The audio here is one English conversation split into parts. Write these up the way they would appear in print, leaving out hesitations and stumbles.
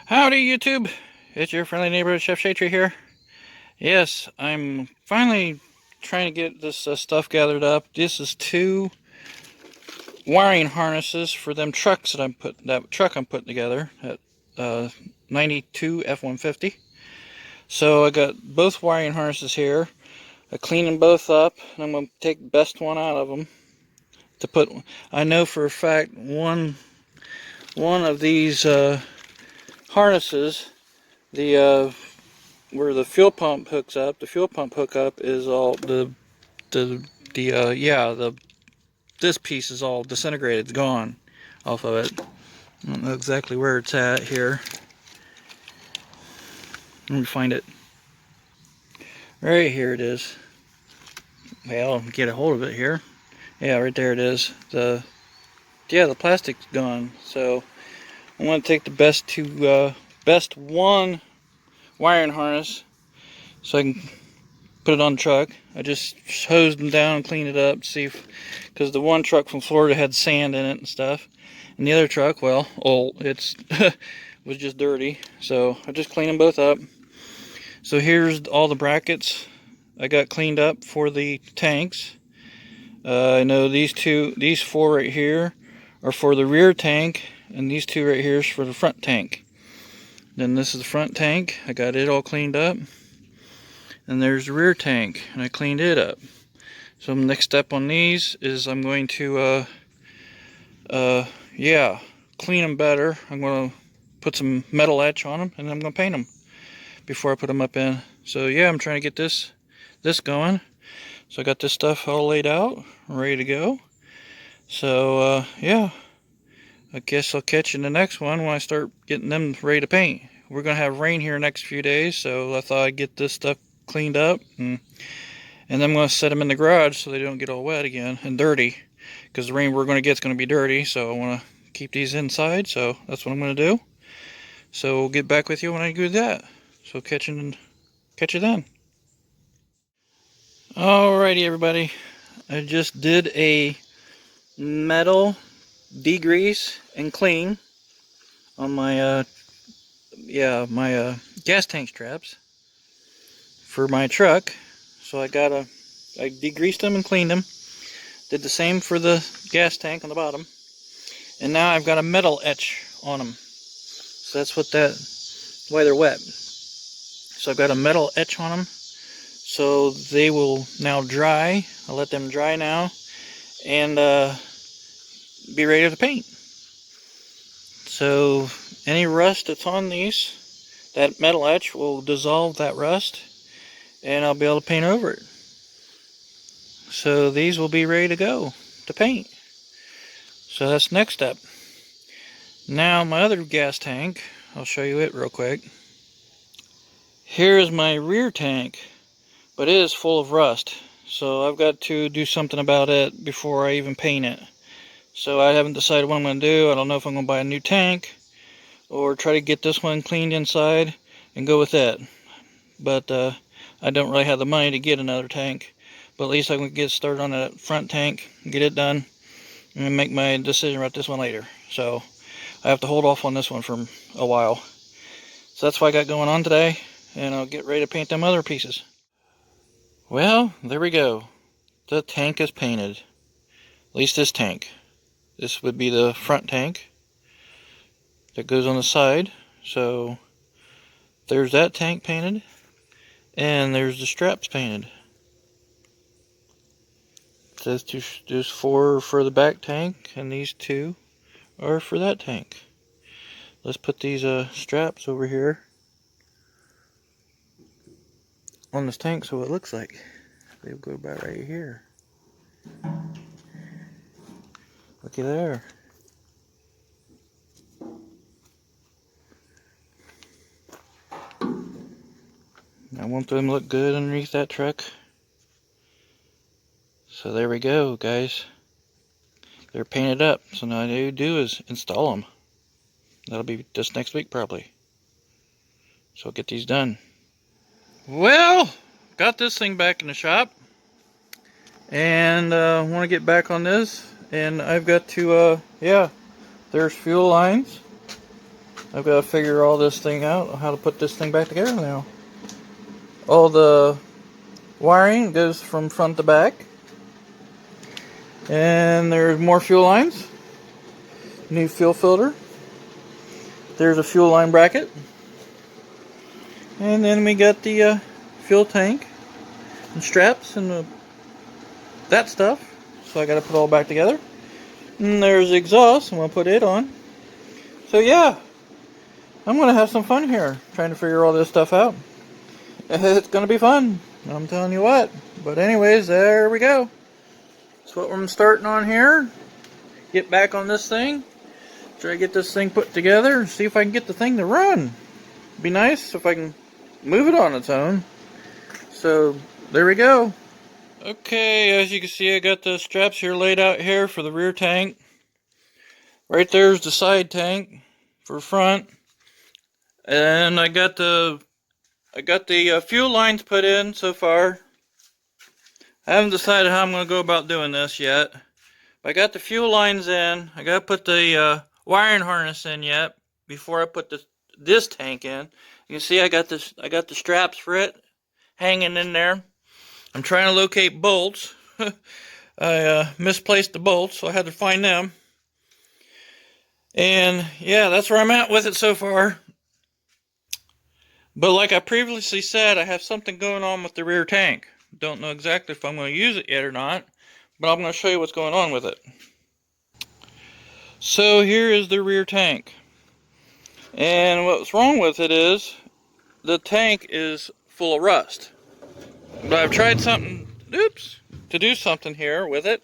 Howdy YouTube, it's your friendly neighborhood Chef Shatry here. Yes, I'm finally trying to get this stuff gathered up. This is two wiring harnesses for them trucks that truck I'm putting together at 92 F150. So I got both wiring harnesses here. I cleaned them both up, and I'm going to take the best one out of them to put. I know for a fact one of these harnesses, the where the fuel pump hooks up. The fuel pump hookup is all this piece is all disintegrated. It's gone off of it. I don't know exactly where it's at here. Let me find it. Right here it is. Well, get a hold of it here. Yeah, right there it is. The plastic's gone. So I'm gonna take the best one wiring harness so I can put it on the truck. I just hosed them down and cleaned it up to see if, because the one truck from Florida had sand in it and stuff, and the other truck, well, it's was just dirty. So I just cleaned them both up. So here's all the brackets I got cleaned up for the tanks. I know these four right here are for the rear tank, and these two right here is for the front tank. Then this is the front tank. I got it all cleaned up. And there's the rear tank, and I cleaned it up. So the next step on these is I'm going to clean them better. I'm going to put some metal etch on them, and I'm going to paint them before I put them up in. So yeah, I'm trying to get this going. So I got this stuff all laid out, ready to go. So yeah, I guess I'll catch you in the next one when I start getting them ready to paint. We're going to have rain here next few days, so I thought I'd get this stuff cleaned up, and then I'm going to set them in the garage so they don't get all wet again and dirty, because the rain we're going to get is going to be dirty. So I want to keep these inside, so that's what I'm going to do. So we'll get back with you when I do that. So catch you then. Alrighty everybody, I just did a metal degrease and clean on my gas tank straps for my truck. So I degreased them and cleaned them. Did the same for the gas tank on the bottom. And now I've got a metal etch on them. So that's why they're wet. So I've got a metal etch on them. So they will now dry. I'll let them dry now and be ready to paint. So any rust that's on these, that metal etch will dissolve that rust, and I'll be able to paint over it. So these will be ready to go to paint. So that's the next step. Now my other gas tank, I'll show you it real quick. Here's my rear tank, but it is full of rust. So I've got to do something about it before I even paint it. So I haven't decided what I'm going to do. I don't know if I'm going to buy a new tank or try to get this one cleaned inside and go with that. But I don't really have the money to get another tank. But at least I can get started on that front tank, get it done, and make my decision about this one later. So I have to hold off on this one for a while. So that's what I got going on today, and I'll get ready to paint them other pieces. Well, there we go. The tank is painted. At least this tank. This would be the front tank that goes on the side. So there's that tank painted, and there's the straps painted. There's four for the back tank, and these two are for that tank. Let's put these straps over here on this tank so it looks like they go about right here. Looky there. I want them to look good underneath that truck. So there we go, guys. They're painted up. So now all I need to do is install them. That'll be just next week probably. So I'll get these done. Well, got this thing back in the shop. And want to get back on this. And I've got to, there's fuel lines. I've got to figure all this thing out, how to put this thing back together now. All the wiring goes from front to back. And there's more fuel lines. New fuel filter. There's a fuel line bracket. And then we got the fuel tank and straps and that stuff. So I got to put it all back together. And there's the exhaust. I'm going to put it on. So yeah, I'm going to have some fun here trying to figure all this stuff out. It's going to be fun. I'm telling you what. But anyways, there we go. That's what I'm starting on here. Get back on this thing. Try to get this thing put together and see if I can get the thing to run. Be nice if I can move it on its own. So there we go. Okay, as you can see, I got the straps here laid out here for the rear tank. Right there's the side tank for front. And I got the fuel lines put in so far. I haven't decided how I'm going to go about doing this yet. But I got the fuel lines in. I got to put the wiring harness in yet before I put this tank in. You can see I got the straps for it hanging in there. I'm trying to locate bolts. I misplaced the bolts, so I had to find them. And yeah, that's where I'm at with it so far. But like I previously said, I have something going on with the rear tank. Don't know exactly if I'm going to use it yet or not, but I'm going to show you what's going on with it. So here is the rear tank. And what's wrong with it is the tank is full of rust. But I've tried something, to do something here with it.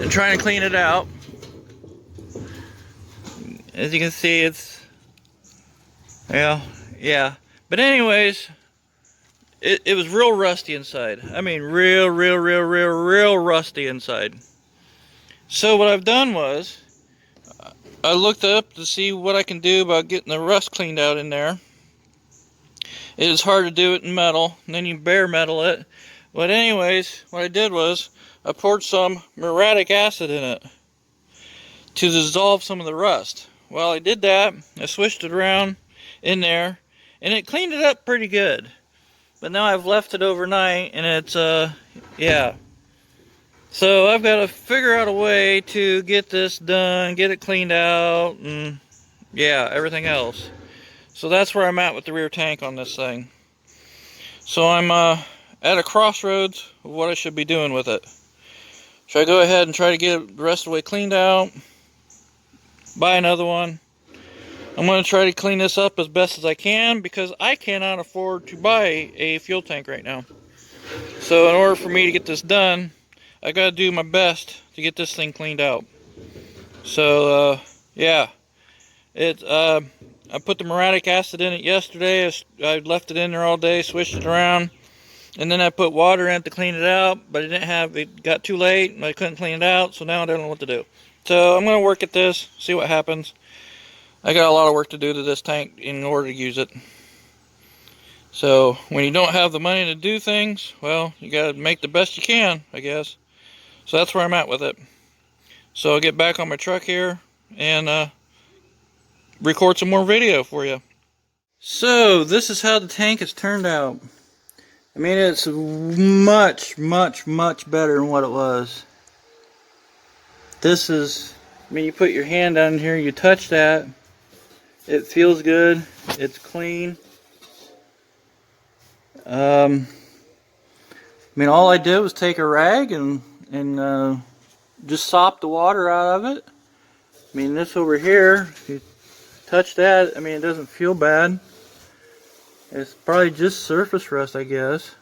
And trying to clean it out. As you can see, it's, yeah. But anyways, it was real rusty inside. I mean, real rusty inside. So what I've done was, I looked up to see what I can do about getting the rust cleaned out in there. It is hard to do it in metal, and then you bare metal it. But anyways, what I did was, I poured some muriatic acid in it to dissolve some of the rust. Well, I did that, I swished it around in there, and it cleaned it up pretty good. But now I've left it overnight, and it's, yeah. So I've got to figure out a way to get this done, get it cleaned out, and yeah, everything else. So that's where I'm at with the rear tank on this thing. So I'm at a crossroads of what I should be doing with it. Should I go ahead and try to get it the rest of the way cleaned out? Buy another one? I'm going to try to clean this up as best as I can because I cannot afford to buy a fuel tank right now. So in order for me to get this done, I got to do my best to get this thing cleaned out. So yeah, I put the muriatic acid in it yesterday. I left it in there all day, switched it around, and then I put water in it to clean it out, but it got too late and I couldn't clean it out, so now I don't know what to do. So I'm going to work at this, see what happens. I got a lot of work to do to this tank in order to use it. So when you don't have the money to do things, well, you got to make the best you can, I guess. So that's where I'm at with it. So I'll get back on my truck here and record some more video for you. So this is how the tank has turned out. I mean, it's much better than what it was. This is, I mean, you put your hand down here, you touch that, it feels good, it's clean. I mean, all I did was take a rag and just sop the water out of it. I mean, this over here, if you touch that, I mean, it doesn't feel bad. It's probably just surface rust, I guess.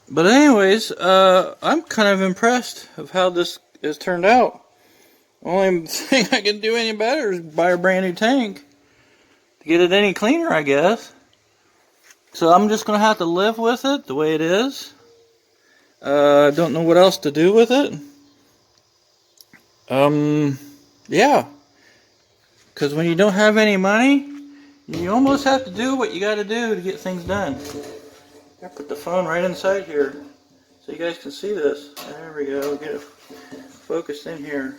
But anyways, I'm kind of impressed of how this has turned out. Only thing I can do any better is buy a brand new tank to get it any cleaner, I guess. So I'm just going to have to live with it the way it is. I don't know what else to do with it. Yeah. Because when you don't have any money, you almost have to do what you got to do to get things done. I put the phone right inside here so you guys can see this. There we go. Get it focused in here.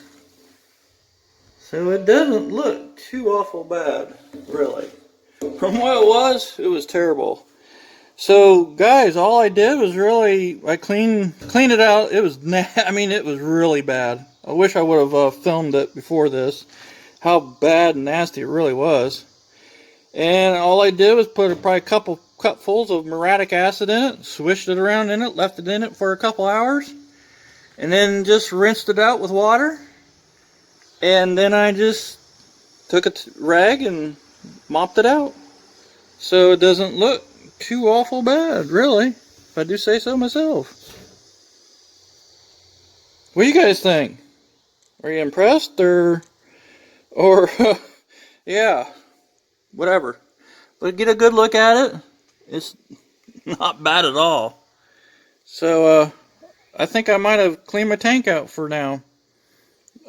So it doesn't look too awful bad, really. From what it was terrible. So guys, all I did was I cleaned it out. It was, I mean, it was really bad. I wish I would have filmed it before this, how bad and nasty it really was. And all I did was put probably a couple cupfuls of muriatic acid in it, swished it around in it, left it in it for a couple hours, and then just rinsed it out with water. And then I just took a rag and mopped it out. So it doesn't look too awful bad, really, if I do say so myself. What do you guys think? Are you impressed, or yeah, whatever. But get a good look at it. It's not bad at all. So I think I might have cleaned my tank out for now.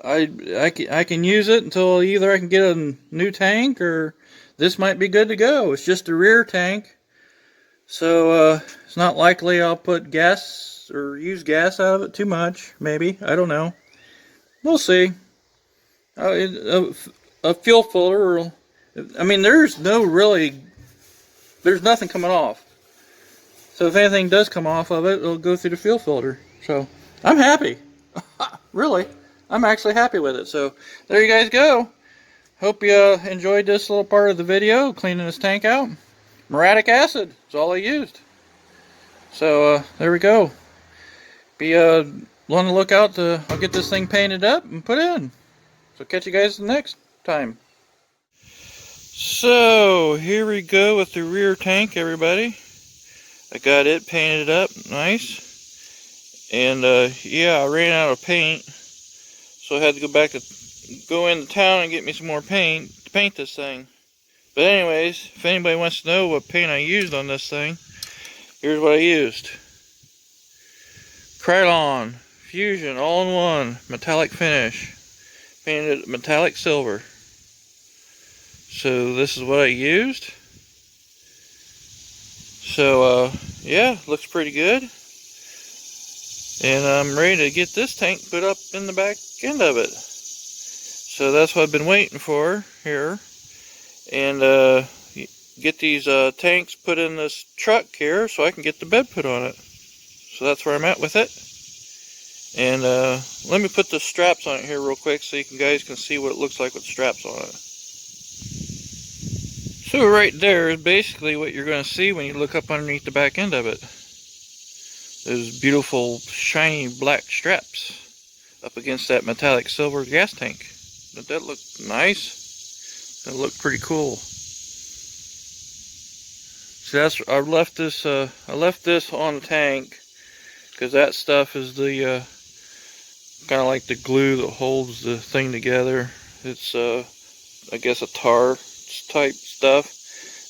I can use it until either I can get a new tank or this might be good to go. It's just a rear tank. So it's not likely I'll put gas or use gas out of it too much. Maybe. I don't know. We'll see. A fuel filter. I mean, there's nothing coming off. So if anything does come off of it, it'll go through the fuel filter. So I'm happy. Really. I'm actually happy with it. So there you guys go. Hope you enjoyed this little part of the video, cleaning this tank out. Muriatic acid is all I used. So there we go. Be on the lookout I'll get this thing painted up and put in. So catch you guys the next time. So here we go with the rear tank, everybody. I got it painted up nice. And yeah, I ran out of paint. So I had to go into town and get me some more paint to paint this thing. But anyways, if anybody wants to know what paint I used on this thing, here's what I used. Krylon Fusion all-in-one metallic finish. Painted it metallic silver. So this is what I used. So yeah, looks pretty good. And I'm ready to get this tank put up in the back end of it. So that's what I've been waiting for here. And get these tanks put in this truck here so I can get the bed put on it. So that's where I'm at with it. And let me put the straps on it here real quick so you guys can see what it looks like with straps on it. So right there is basically what you're going to see when you look up underneath the back end of it. Those beautiful shiny black straps up against that metallic silver gas tank. Doesn't that look nice? That look pretty cool. See, I left this on the tank because that stuff is the kind of like the glue that holds the thing together. It's I guess a tar type stuff.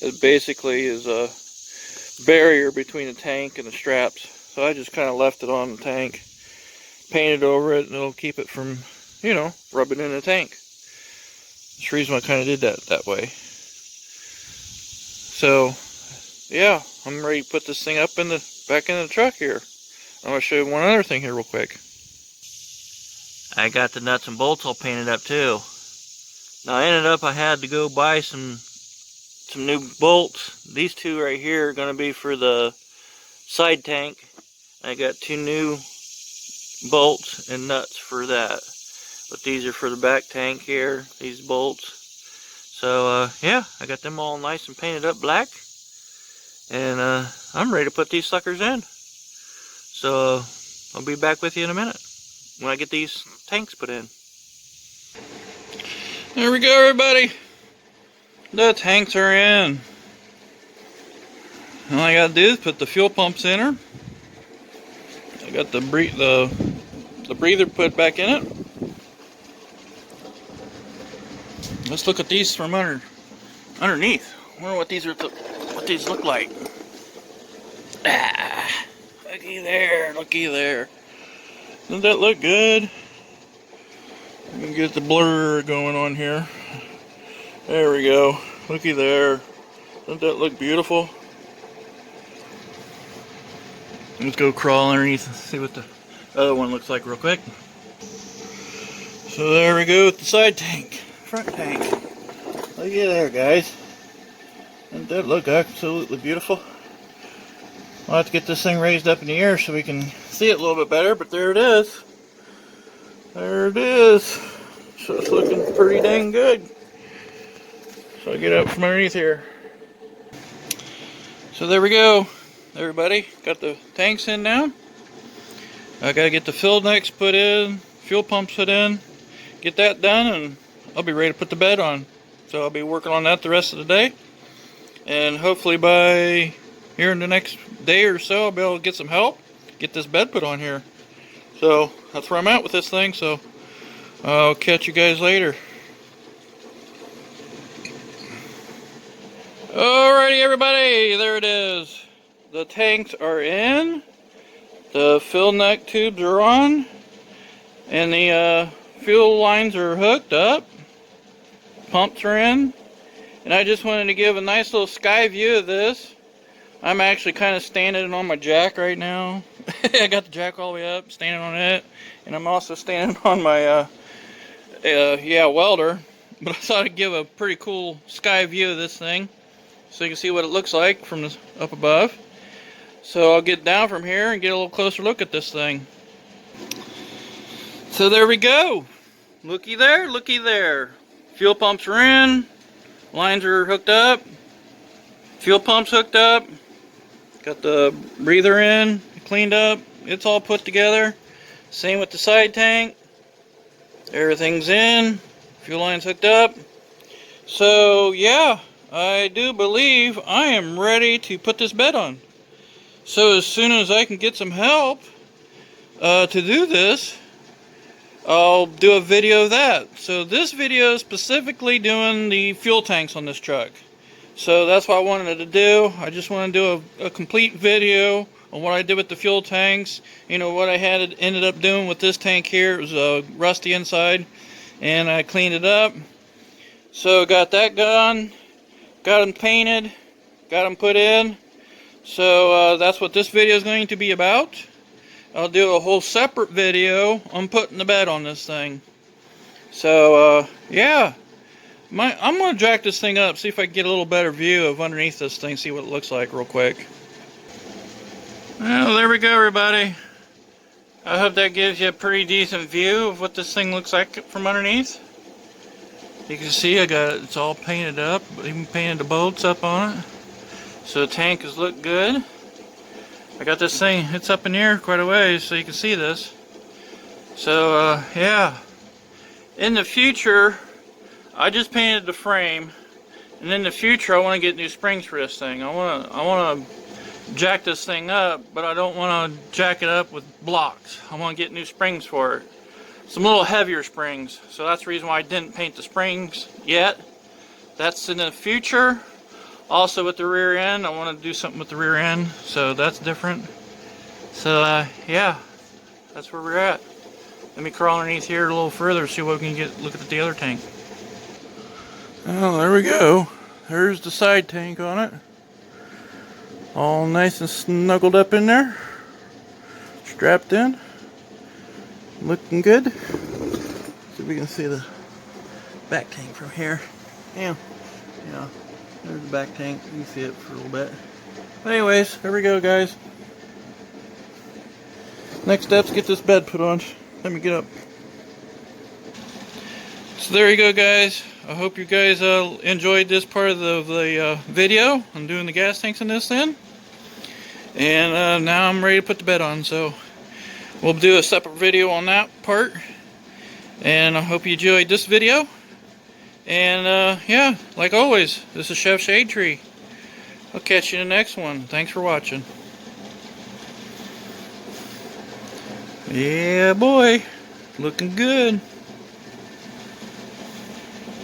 It basically is a barrier between the tank and the straps. So I just kind of left it on the tank, painted over it, and it'll keep it from, you know, rubbing in the tank. That's the reason I kind of did that way. So, yeah, I'm ready to put this thing up back in the truck here. I'm going to show you one other thing here real quick. I got the nuts and bolts all painted up too. Now I had to go buy some new bolts. These two right here are going to be for the side tank. I got 2 new bolts and nuts for that. But these are for the back tank here, these bolts. So yeah, I got them all nice and painted up black. And I'm ready to put these suckers in. So I'll be back with you in a minute when I get these tanks put in. There we go, everybody. The tanks are in. All I gotta do is put the fuel pumps in her. I got the breather put back in it. Let's look at these from underneath. I wonder what these look like. Ah, looky there, looky there. Doesn't that look good? Let me get the blur going on here. There we go. Looky there. Doesn't that look beautiful? Let's go crawl underneath and see what the other one looks like real quick. So there we go with the side tank. front tank. Look at there, guys. Doesn't that look absolutely beautiful? I'll have to get this thing raised up in the air so we can see it a little bit better, but there it is. There it is. So it's looking pretty dang good. So I'll get up from underneath here. So there we go, everybody. Got the tanks in now. I gotta get the fill necks put in, fuel pumps put in, get that done, and I'll be ready to put the bed on. So I'll be working on that the rest of the day. And hopefully by here in the next day or so, I'll be able to get some help, get this bed put on here. So that's where I'm at with this thing. So I'll catch you guys later. Alrighty, everybody, there it is. The tanks are in, the fill neck tubes are on, and the fuel lines are hooked up, pumps are in, and I just wanted to give a nice little sky view of this. I'm actually kind of standing on my jack right now. I got the jack all the way up, standing on it, and I'm also standing on my welder, but I thought I'd give a pretty cool sky view of this thing, so you can see what it looks like from up above. So I'll get down from here and get a little closer look at this thing. So there we go. Looky there, looky there. Fuel pumps are in. Lines are hooked up. Fuel pumps hooked up. Got the breather in, cleaned up. It's all put together. Same with the side tank. Everything's in. Fuel lines hooked up. So yeah, I do believe I am ready to put this bed on. So as soon as I can get some help to do this, I'll do a video of that. So this video is specifically doing the fuel tanks on this truck. So that's what I wanted to do. I just want to do a complete video on what I did with the fuel tanks. You know, what I had ended up doing with this tank here. It was rusty inside, and I cleaned it up. So got that done, got them painted, got them put in. So that's what this video is going to be about. I'll do a whole separate video on putting the bed on this thing. So yeah, I'm going to jack this thing up, see if I can get a little better view of underneath this thing, see what it looks like real quick. Well, there we go, everybody. I hope that gives you a pretty decent view of what this thing looks like from underneath. You can see it's all painted up, even painted the bolts up on it. So the tank has looked good. I got this thing, it's up in the air quite a ways so you can see this. So yeah, in the future, I just painted the frame, and in the future I want to get new springs for this thing. I want to jack this thing up, but I don't want to jack it up with blocks. I want to get new springs for it. Some little heavier springs. So that's the reason why I didn't paint the springs yet. That's in the future. Also with the rear end, I want to do something with the rear end, so that's different. So yeah, that's where we're at. Let me crawl underneath here a little further, see what we can get. Look at the other tank. Oh, there we go. There's the side tank on it. All nice and snuggled up in there. Strapped in. Looking good. See if we can see the back tank from here. Yeah. There's the back tank. You can see it for a little bit. But anyways, there we go, guys. Next step's get this bed put on. Let me get up. So there you go, guys. I hope you guys enjoyed this part of the video. I'm doing the gas tanks in this then. And now I'm ready to put the bed on. So we'll do a separate video on that part. And I hope you enjoyed this video. And yeah, like always, this is Chef Shade Tree. I'll catch you in the next one. Thanks for watching. Yeah, boy. Looking good.